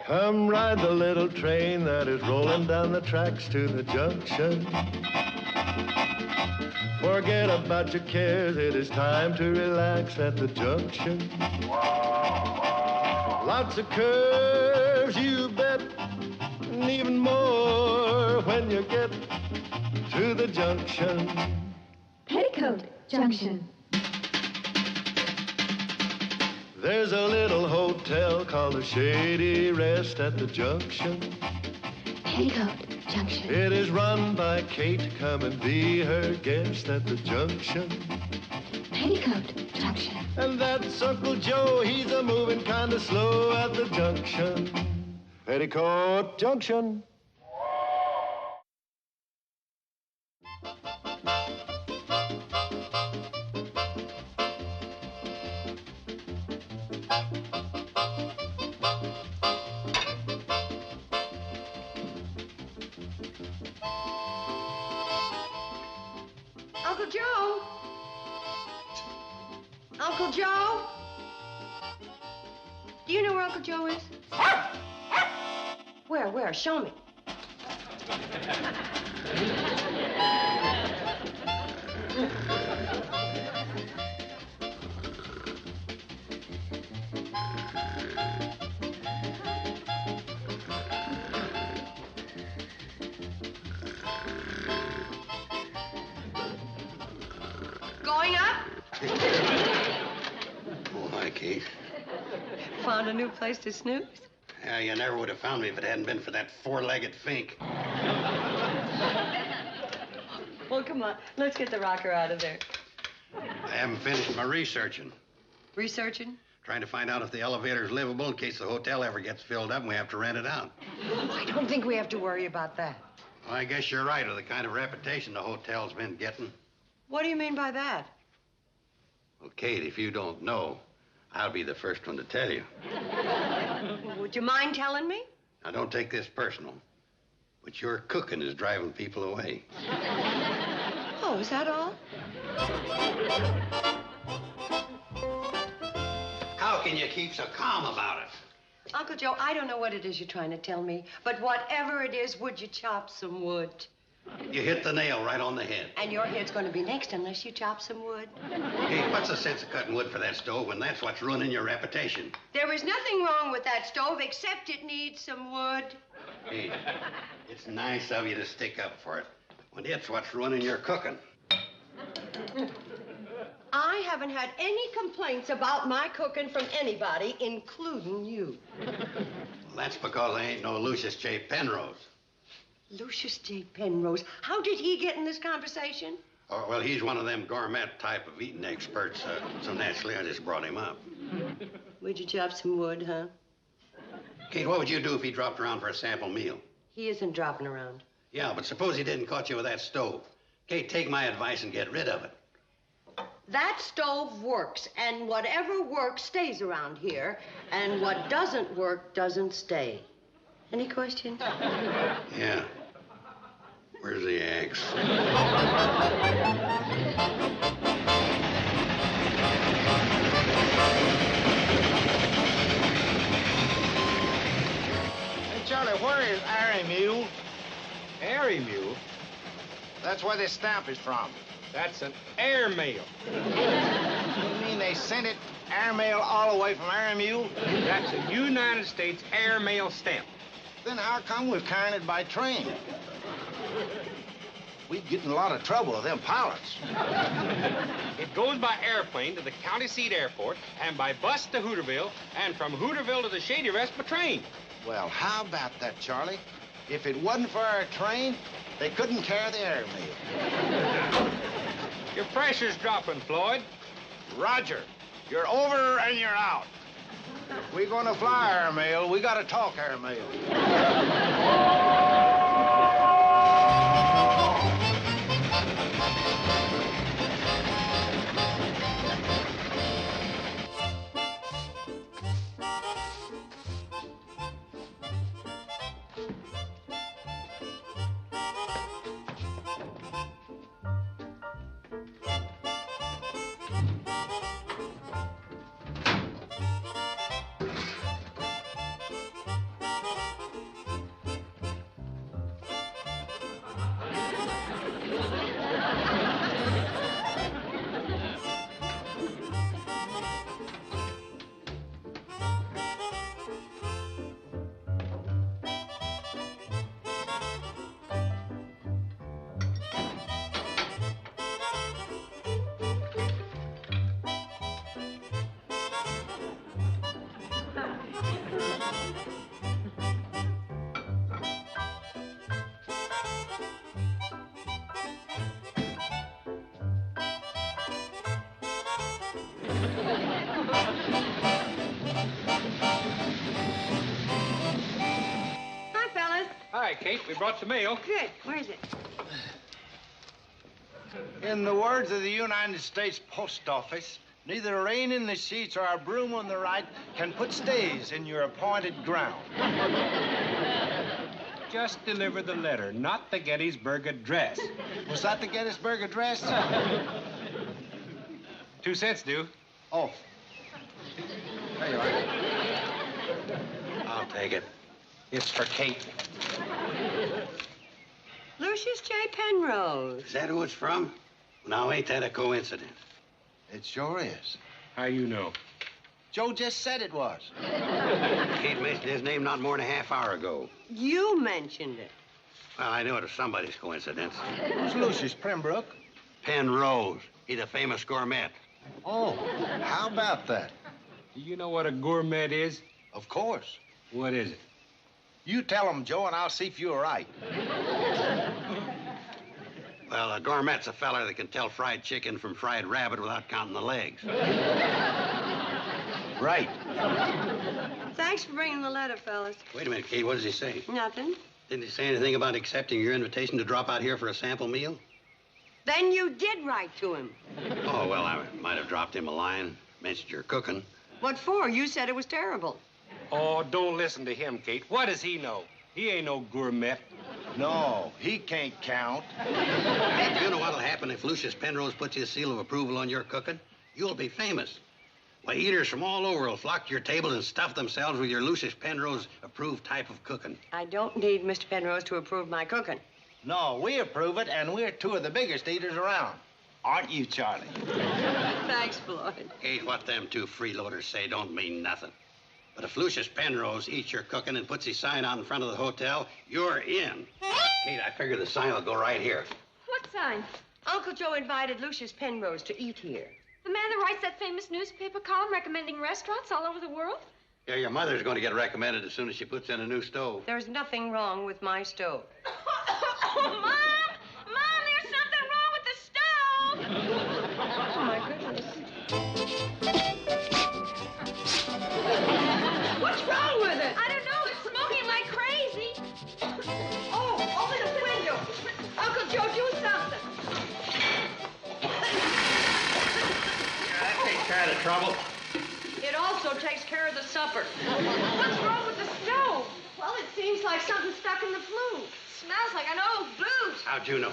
Come ride the little train that is rolling down the tracks to the junction. Forget about your cares, it is time to relax at the junction. Lots of curves, you bet, and even more when you get to the junction. Petticoat Junction. There's a little hotel called the Shady Rest at the junction. Petticoat Junction. It is run by Kate. Come and be her guest at the junction. Petticoat Junction. And that's Uncle Joe. He's a moving kind of slow at the junction. Petticoat Junction. Uncle Joe? Uncle Joe? Do you know where Uncle Joe is? Where? Show me. Going up? Oh, hi, Kate. Found a new place to snooze? Yeah, you never would have found me if it hadn't been for that four-legged fink. Well, come on. Let's get the rocker out of there. I haven't finished my researching. Researching? Trying to find out if the elevator's livable in case the hotel ever gets filled up and we have to rent it out. I don't think we have to worry about that. Well, I guess you're right with the kind of reputation the hotel's been getting. What do you mean by that? Well, Kate, if you don't know, I'll be the first one to tell you. Would you mind telling me? Now, don't take this personal, but your cooking is driving people away. Oh, is that all? How can you keep so calm about it? Uncle Joe, I don't know what it is you're trying to tell me, but whatever it is, would you chop some wood? You hit the nail right on the head. And your head's going to be next unless you chop some wood. Hey, what's the sense of cutting wood for that stove when that's what's ruining your reputation? There is nothing wrong with that stove except it needs some wood. Hey, it's nice of you to stick up for it when it's what's ruining your cooking. I haven't had any complaints about my cooking from anybody, including you. Well, that's because I ain't no Lucius J. Penrose. Lucius J. Penrose. How did he get in this conversation? Oh, well, he's one of them gourmet type of eating experts, so naturally I just brought him up. Would you chop some wood, huh? Kate, what would you do if he dropped around for a sample meal? He isn't dropping around. Yeah, but suppose he didn't catch you with that stove. Kate, take my advice and get rid of it. That stove works, and whatever works stays around here, and what doesn't work doesn't stay. Any questions? Yeah. Where's the axe? Hey, Charlie, where is Airy Mule? Airy Mule? That's where this stamp is from. That's an airmail. You mean they sent it airmail all the way from Airy Mule? That's a United States airmail stamp. Then how come we're carrying it by train? We'd get in a lot of trouble with them pilots. It goes by airplane to the county seat airport, and by bus to Hooterville, and from Hooterville to the Shady Rest by train. Well, how about that, Charlie? If it wasn't for our train, they couldn't carry the airmail. Your pressure's dropping, Floyd. Roger. You're over and you're out. If we're going to fly airmail, we got to talk airmail. Hi, fellas. Hi, Kate. We brought the mail. Good. Where is it? In the words of the United States Post Office, neither rain in the sheets or a broom on the right can put stays in your appointed ground. Just deliver the letter, not the Gettysburg Address. Was that the Gettysburg Address? 2 cents due. Oh. There you are. I'll take it. It's for Kate. Lucius J. Penrose. Is that who it's from? Now, ain't that a coincidence? It sure is. How you know? Joe just said it was. Kate mentioned his name not more than a half hour ago. You mentioned it. Well, I knew it was somebody's coincidence. Who's Lucius Pembroke? Penrose. He's a famous gourmet. Oh, how about that? Do you know what a gourmet is? Of course. What is it? You tell him, Joe, and I'll see if you're right. Well, a gourmet's a feller that can tell fried chicken from fried rabbit without counting the legs. Right. Thanks for bringing the letter, fellas. Wait a minute, Kate. What does he say? Nothing. Didn't he say anything about accepting your invitation to drop out here for a sample meal? Then you did write to him. Oh, well, I might have dropped him a line. Mentioned your cooking. What for? You said it was terrible. Oh, don't listen to him, Kate. What does he know? He ain't no gourmet. No, he can't count. Hey, do you know what'll happen if Lucius Penrose puts his seal of approval on your cooking? You'll be famous. Why, eaters from all over will flock to your table and stuff themselves with your Lucius Penrose approved type of cooking. I don't need Mr. Penrose to approve my cooking. No, we approve it, and we're 2 of the biggest eaters around. Aren't you, Charlie? Thanks, Floyd. Kate, what them 2 freeloaders say don't mean nothing. But if Lucius Penrose eats your cooking and puts his sign out in front of the hotel, you're in. Kate, I figure the sign will go right here. What sign? Uncle Joe invited Lucius Penrose to eat here. The man that writes that famous newspaper column recommending restaurants all over the world? Yeah, your mother's going to get recommended as soon as she puts in a new stove. There's nothing wrong with my stove. Mom! Mom, there's something wrong with the stove! Oh, my goodness. What's wrong with it? I don't know. It's smoking like crazy. Oh, open the window. Uncle Joe, do something. That takes care of the trouble. It also takes care of the supper. What's wrong with the stove? Well, it seems like something stuck in the flue. Smells like an old boot. How'd you know?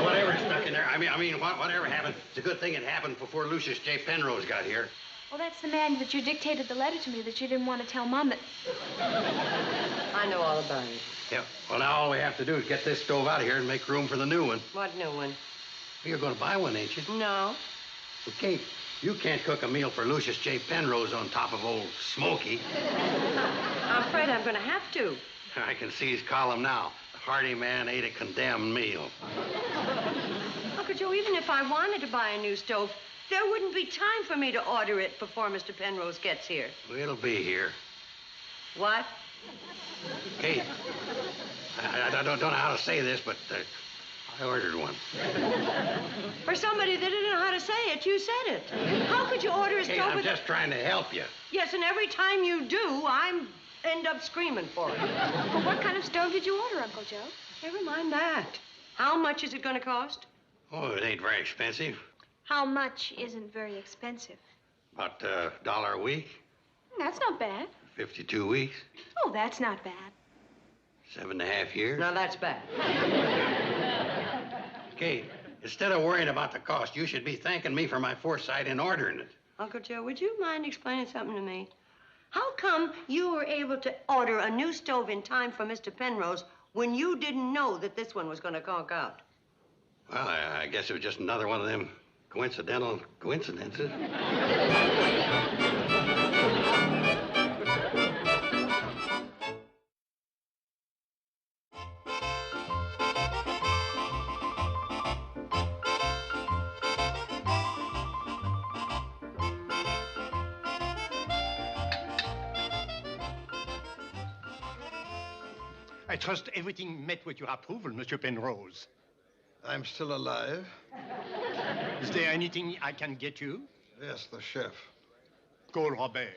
Whatever stuck in there. I mean, whatever happened. It's a good thing it happened before Lucius J. Penrose got here. Well, that's the man that you dictated the letter to me that you didn't want to tell Mom that... I know all about it. Yeah. Well, now all we have to do is get this stove out of here and make room for the new one. What new one? You're going to buy one, ain't you? No. Well, Kate, you can't cook a meal for Lucius J. Penrose on top of old Smoky. I'm afraid I'm going to have to. I can see his column now. The hardy man ate a condemned meal. Uncle Joe, even if I wanted to buy a new stove, there wouldn't be time for me to order it before Mr. Penrose gets here. Well, it'll be here. What? Kate, I don't know how to say this, but I ordered one. For somebody that didn't know how to say it, you said it. How could you order a Kate, stove I'm with... just trying to help you. Yes, and every time you do, I end up screaming for it. Well, what kind of stove did you order, Uncle Joe? Never mind that. How much is it going to cost? Oh, it ain't very expensive. How much isn't very expensive? About $1 a week, That's not bad. 52 weeks, Oh, that's not bad. 7.5 years. Now, that's bad. Kate, instead of worrying about the cost, you should be thanking me for my foresight in ordering it. Uncle Joe, would you mind explaining something to me? How come you were able to order a new stove in time for Mr. Penrose when you didn't know that this one was going to conk out? Well, I guess it was just another one of them coincidental coincidences. I trust everything met with your approval, Monsieur Penrose. I'm still alive. Is there anything I can get you? Yes, the chef. Call Robert.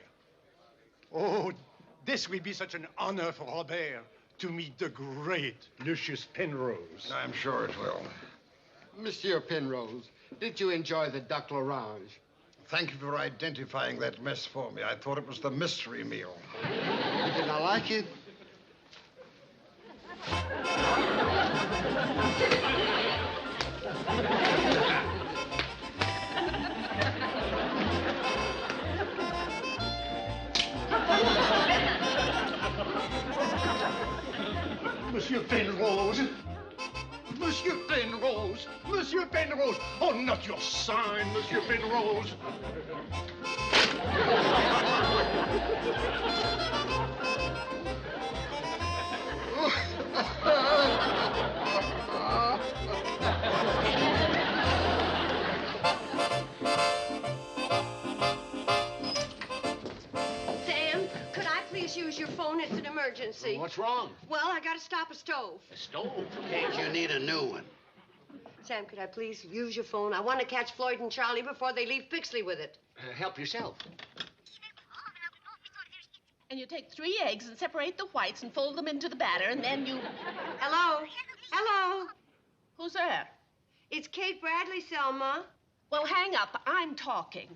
Oh, this will be such an honor for Robert to meet the great Lucius Penrose. I'm sure it will. Monsieur Penrose, did you enjoy the duck l'orange? Thank you for identifying that mess for me. I thought it was the mystery meal. Did I like it? Monsieur Penrose! Monsieur Penrose! Monsieur Penrose! Oh, not your sign, Monsieur Penrose! Sam, could I please use your phone? It's an emergency. What's wrong? Well, I gotta stop a stove. A stove? Can't you need a new one? Sam, could I please use your phone? I want to catch Floyd and Charlie before they leave Pixley with it. Help yourself. And you take 3 eggs and separate the whites and fold them into the batter, and then you... Hello? Hello? Who's there? It's Kate Bradley, Selma. Well, hang up. I'm talking.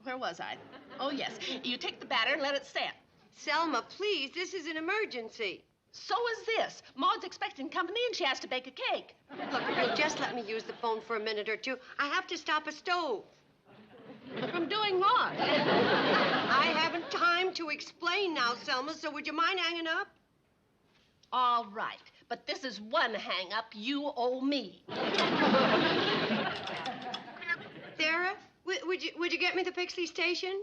Where was I? Oh, yes. You take the batter and let it set. Selma, please, this is an emergency. So is this. Maud's expecting company, and she has to bake a cake. Look, if you'll just let me use the phone for a minute or two, I have to stop a stove. From doing what? I haven't time to explain now, Selma, so would you mind hanging up? All right. But this is one hang-up you owe me. Sarah, would you get me the Pixley station?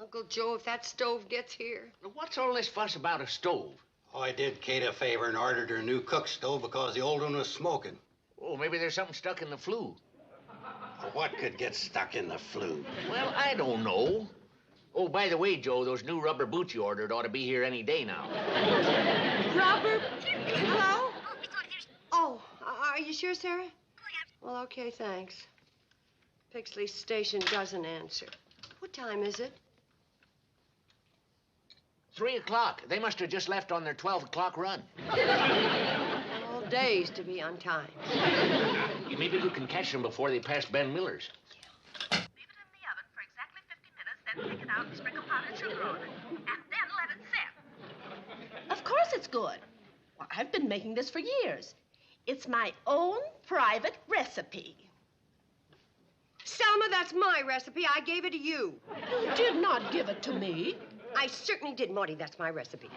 Uncle Joe, if that stove gets here. What's all this fuss about a stove? Oh, I did Kate a favor and ordered her a new cook stove because the old one was smoking. Oh, maybe there's something stuck in the flue. What could get stuck in the flue? Well, I don't know. Oh, by the way, Joe, those new rubber boots you ordered ought to be here any day now. Rubber? Hello? Oh, are you sure, Sarah? Well, okay, thanks. Pixley station doesn't answer. What time is it? 3 o'clock. They must have just left on their 12 o'clock run. All days to be on time. Maybe you can catch them before they pass Ben Miller's. Leave it in the oven for exactly 50 minutes, then take it out and sprinkle powdered sugar on it. And then let it set. Of course it's good. Well, I've been making this for years. It's my own private recipe. Selma, that's my recipe. I gave it to you. You did not give it to me. I certainly did, Maudie. That's my recipe.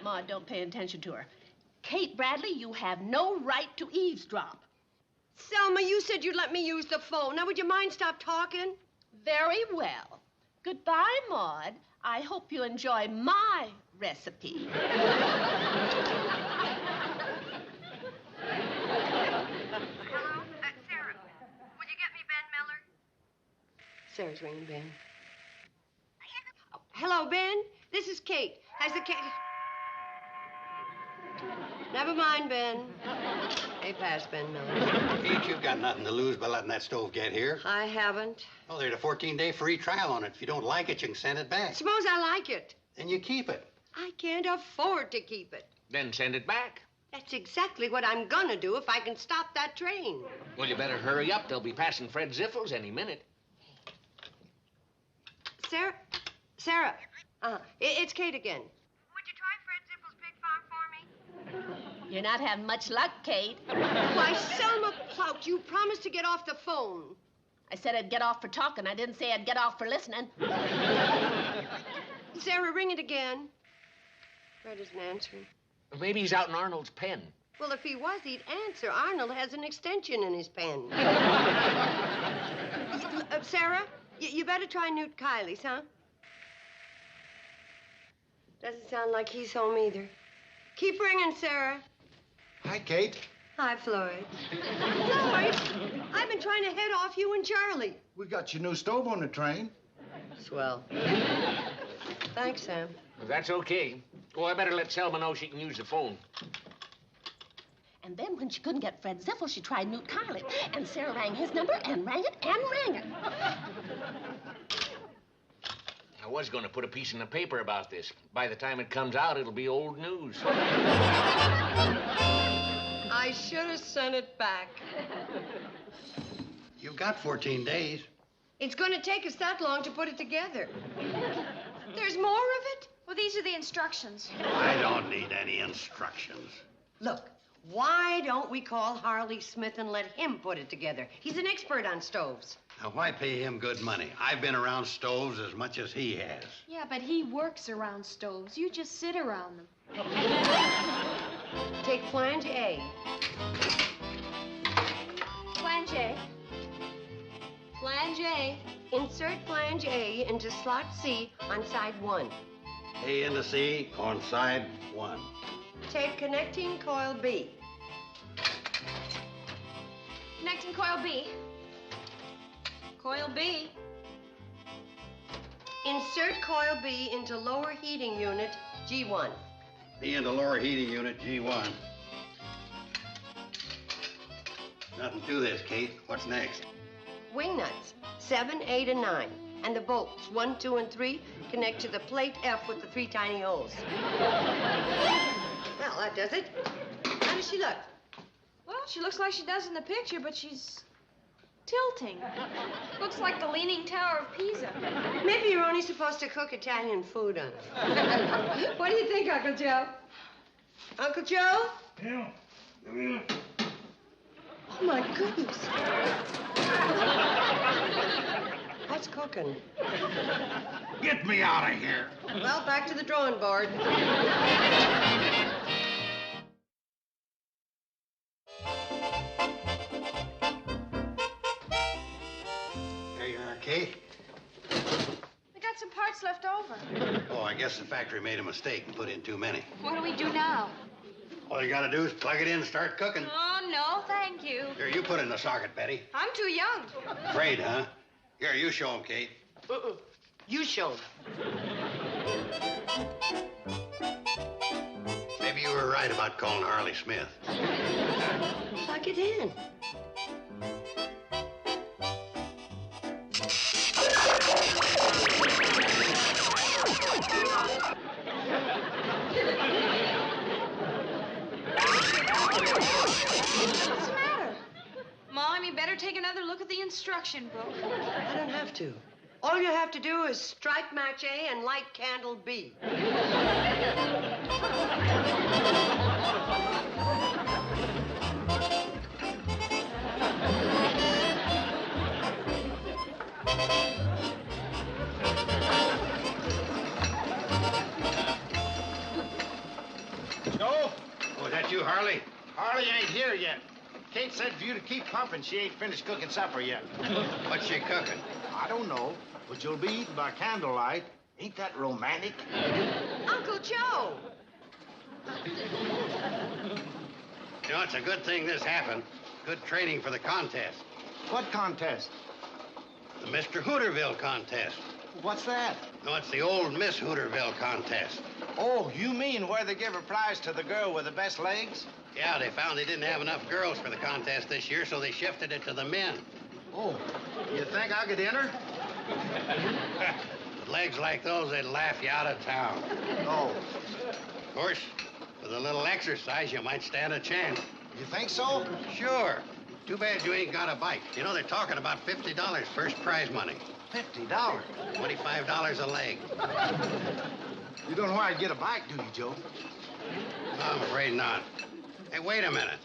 Maud, don't pay attention to her. Kate Bradley, you have no right to eavesdrop. Selma, you said you'd let me use the phone. Now, would you mind stop talking? Very well. Goodbye, Maud. I hope you enjoy my recipe. Hello, Sarah. Would you get me Ben Miller? Sarah's ringing Ben. Oh, hello, Ben. This is Kate. Has the cat... Never mind, Ben. They passed Ben Miller. Kate, you've got nothing to lose by letting that stove get here. I haven't. Oh, there's a 14-day free trial on it. If you don't like it, you can send it back. Suppose I like it. Then you keep it. I can't afford to keep it. Then send it back. That's exactly what I'm gonna do if I can stop that train. Well, you better hurry up. They'll be passing Fred Ziffels any minute. Sarah, it's Kate again. Would you try Fred Zippel's pig farm for me? You're not having much luck, Kate. Why, Selma Plout, you promised to get off the phone. I said I'd get off for talking. I didn't say I'd get off for listening. Sarah, ring it again. Fred isn't answering. Maybe he's out in Arnold's pen. Well, if he was, he'd answer. Arnold has an extension in his pen. Sarah, you better try Newt Kiley's, huh? Doesn't sound like he's home either. Keep ringing, Sarah. Hi, Kate. Hi, Floyd. Floyd, I've been trying to head off you and Charlie. We got your new stove on the train. Swell. Thanks, Sam. Well, that's okay. Well, I better let Selma know she can use the phone. And then when she couldn't get Fred Ziffel, she tried Newt Carlin. And Sarah rang his number and rang it and rang it. I was going to put a piece in the paper about this. By the time it comes out, it'll be old news. I should have sent it back. You've got 14 days. It's going to take us that long to put it together. There's more of it? Well, these are the instructions. I don't need any instructions. Look, why don't we call Harley Smith and let him put it together? He's an expert on stoves. Now, why pay him good money? I've been around stoves as much as he has. Yeah, but he works around stoves. You just sit around them. Take flange A. Flange A. Flange A. Insert flange A into slot C on side 1. A into C on side 1. Take connecting coil B. Connecting coil B. Coil B. Insert coil B into lower heating unit G1. B into lower heating unit G1. Nothing to this, Kate. What's next? Wing nuts 7, 8, and 9. And the bolts 1, 2, and 3 connect to the plate F with the 3 tiny holes. Well, that does it. How does she look? Well, she looks like she does in the picture, but she's tilting. Looks like the Leaning Tower of Pisa. Maybe you're only supposed to cook Italian food on it. What do you think, Uncle Joe? Uncle Joe? Yeah. Oh, my goodness. What's cooking? Get me out of here. Well, back to the drawing board. There you are, Kate. We got some parts left over. Oh, I guess the factory made a mistake and put in too many. What do we do now? All you gotta do is plug it in and start cooking. Oh, no, thank you. Here, you put it in the socket, Betty. I'm too young. Afraid, huh? Here, you show him, Kate. You show 'em. Maybe you were right about calling Harley Smith. Plug it in. What's the matter? Mom, you better take another look at the instruction book. I don't have to. All you have to do is strike match A and light candle B. Joe? Oh, is that you, Harley? Harley ain't here yet. Kate said for you to keep pumping. She ain't finished cooking supper yet. What's she cooking? I don't know, but you'll be eating by candlelight. Ain't that romantic? Uncle Joe! You know, it's a good thing this happened. Good training for the contest. What contest? The Mr. Hooterville contest. What's that? No, it's the old Miss Hooterville contest. Oh, you mean where they give a prize to the girl with the best legs? Yeah, they found they didn't have enough girls for the contest this year, so they shifted it to the men. Oh, you think I could enter? With legs like those, they'd laugh you out of town. Oh. Of course, with a little exercise, you might stand a chance. You think so? Sure. Too bad you ain't got a bike. You know, they're talking about $50 first prize money. $50? $25 a leg. You don't know where I'd get a bike, do you, Joe? I'm afraid not. Hey, wait a minute.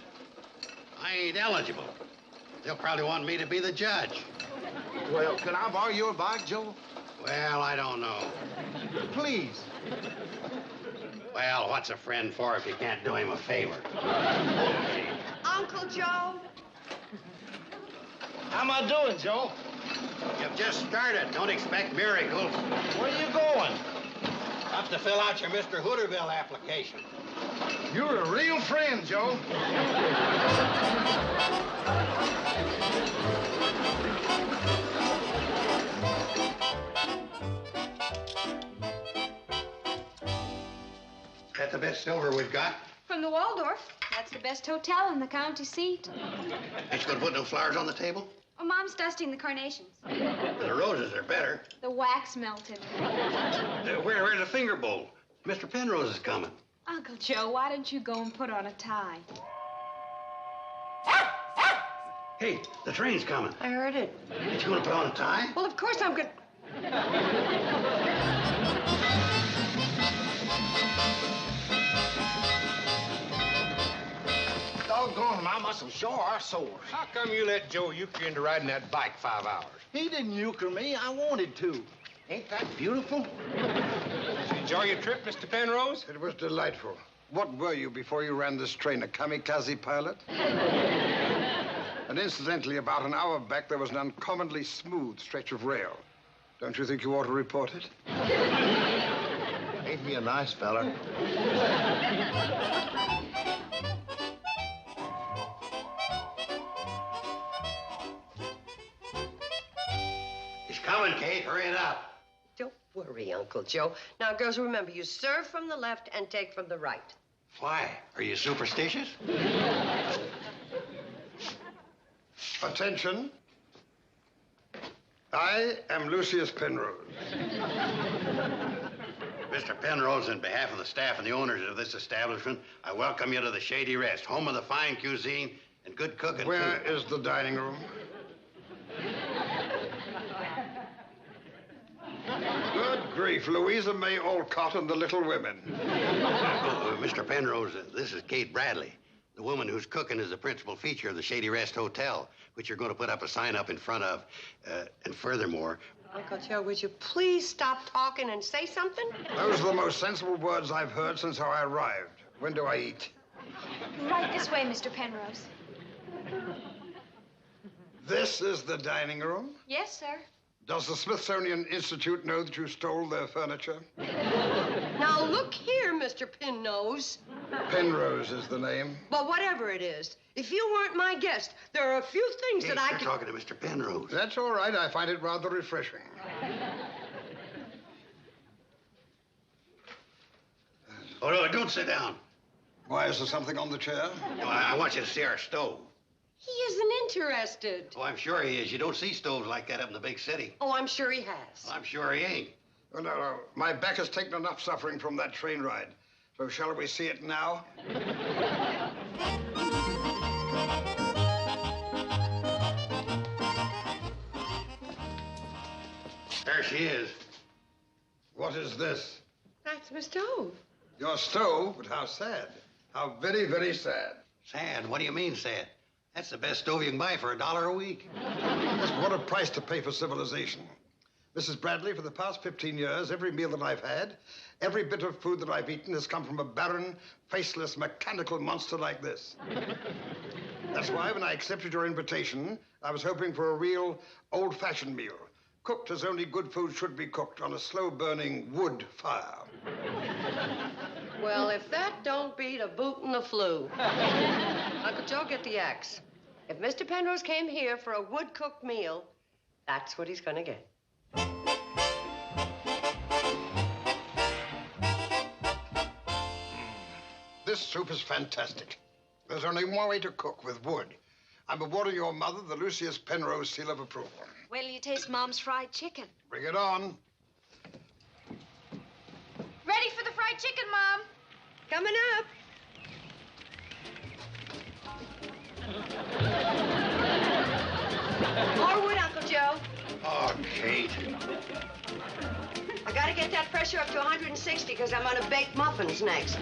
I ain't eligible. They'll probably want me to be the judge. Well, can I borrow your bike, Joe? Well, I don't know. Please. Well, what's a friend for if you can't do him a favor? Uncle Joe? How am I doing, Joe? You've just started. Don't expect miracles. Where are you going? Up to fill out your Mr. Hooterville application. You're a real friend, Joe. That the best silver we've got? From the Waldorf. That's the best hotel in the county seat. Ain't you gonna put no flowers on the table? Oh, Mom's dusting the carnations. The roses are better. The wax melted. Where's the finger bowl? Mr. Penrose is coming. Uncle Joe, why don't you go and put on a tie? Hey, the train's coming. I heard it. Ain't you gonna put on a tie? Well, of course I'm good. Doggone, my muscles sure are sore. How come you let Joe euchre you into riding that bike 5 hours? He didn't euchre me. I wanted to. Ain't that beautiful? Did you enjoy your trip, Mr. Penrose? It was delightful. What were you before you ran this train, a kamikaze pilot? And incidentally, about an hour back, there was an uncommonly smooth stretch of rail. Don't you think you ought to report it? Ain't he a nice fella? He's coming, Kate. Hurry it up. Don't worry, Uncle Joe. Now, girls, remember, you serve from the left and take from the right. Why? Are you superstitious? Attention. I am Lucius Penrose. Mr. Penrose, on behalf of the staff and the owners of this establishment, I welcome you to the Shady Rest, home of the fine cuisine and good cooking. Where is the dining room? Good grief, Louisa May Alcott and the Little Women. Mr. Penrose, this is Kate Bradley, the woman whose cooking is the principal feature of the Shady Rest Hotel, which you're going to put up a sign up in front of. And furthermore... Uncle Joe, would you please stop talking and say something? Those are the most sensible words I've heard since I arrived. When do I eat? Right this way, Mr. Penrose. This is the dining room? Yes, sir. Does the Smithsonian Institute know that you stole their furniture? Now, look here, Mr. Pinnose. Penrose is the name. Well, whatever it is, if you weren't my guest, there are a few things Hey, that I you're could... talking to Mr. Penrose. That's all right. I find it rather refreshing. Oh, no, don't sit down. Why, is there something on the chair? No, I want you to see our stove. He isn't interested. Oh, I'm sure he is. You don't see stoves like that up in the big city. Oh, I'm sure he has. Well, I'm sure he ain't. Oh, no. My back has taken enough suffering from that train ride. So shall we see it now? There she is. What is this? That's my stove. Your stove? But how sad. How very, very sad. Sad? What do you mean, sad? That's the best stove you can buy for $1 a week. Yes, what a price to pay for civilization. Mrs. Bradley, for the past 15 years, every meal that I've had, every bit of food that I've eaten has come from a barren, faceless, mechanical monster like this. That's why, when I accepted your invitation, I was hoping for a real, old-fashioned meal, cooked as only good food should be cooked, on a slow-burning wood fire. Well, if that don't beat a boot in the flu. Uncle Joe, get the axe. If Mr. Penrose came here for a wood-cooked meal, that's what he's gonna get. This soup is fantastic. There's only one way to cook, with wood. I'm awarding your mother the Lucius Penrose seal of approval. Wait till you taste Mom's fried chicken. Bring it on. Ready for the fried chicken, Mom. Coming up. More wood, Uncle Joe. Oh, Kate. I gotta get that pressure up to 160 because I'm gonna bake muffins next.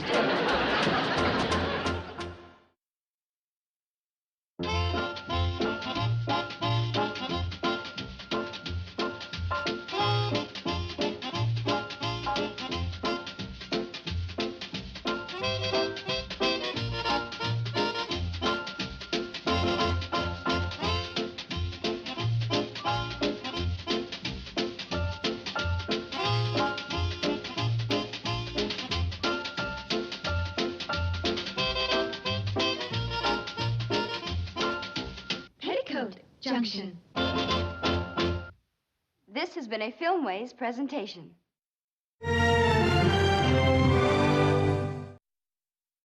Petticoat Junction. This has been a Filmways presentation.